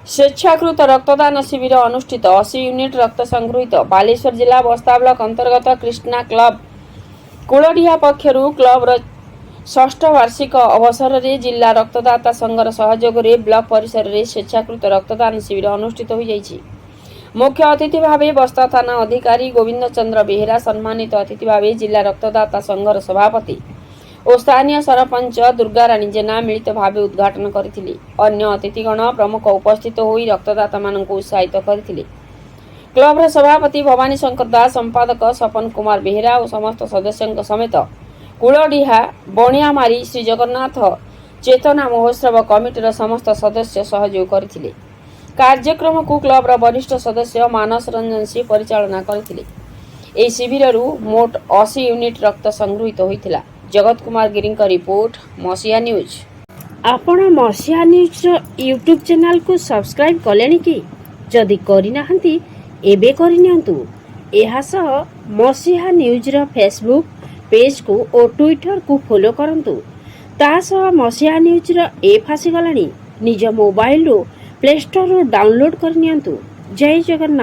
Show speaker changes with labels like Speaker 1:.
Speaker 1: स्वेच्छाकृत रक्तदान शिविर अनुष्ठित 80 यूनिट रक्त संगृहित बालेश्वर जिला बस्ता ब्लॉक अंतर्गत कृष्णा क्लब कुलडिहा पक्षर क्लब षष्ठ वार्षिक अवसर में जिला रक्तदाता संघर सहयोग में ब्लॉक परिसर में स्वेच्छाकृत रक्तदान शिविर अनुष्ठित हो जाइछि। मुख्य अतिथि भाव बस्ता थाना अधिकारी गोविंद चंद्र बेहेरा, सम्मानित अतिथि भाव जिला रक्तदाता संघर सभापति और स्थानीय सरपंच दुर्गाराणी जेना मिलित भाव उद्घाटन करथिले। अन्य अतिथिगण प्रमुख उपस्थित होई रक्तदाता माननकु उत्साहित करथिले। क्लबर सभापति भवानी शंकर दास, संपादक सपन कुमार बेहेरा और समस्त सदस्यों समेत कुलडिहा बणियामारी श्री जगन्नाथ चेतना महोत्सव कमिटीर समस्त सदस्य सहयोग करथिले। कार्यक्रम को क्लबर वरिष्ठ सदस्य मानस रंजन सिंह परिचालना करथिले। एही शिविररु मोट 80 यूनिट रक्त संगृहित होइथिला। जगत कुमार गिरी का रिपोर्ट, मसिया न्यूज।
Speaker 2: आपण मसिया न्यूज यूट्यूब चैनल को सब्सक्राइब कलेनी कि जदि करिनाहंती एबे करिनियंतु। एहा सह मसिया न्यूज रो फेसबुक पेज को और ट्विटर को फॉलो करंतु। ता सह मसिया न्यूज रो ऐप आसी गलानी। निज मोबाइल रो प्ले स्टोर रो डाउनलोड करनियंतु। जय जगन्नाथ।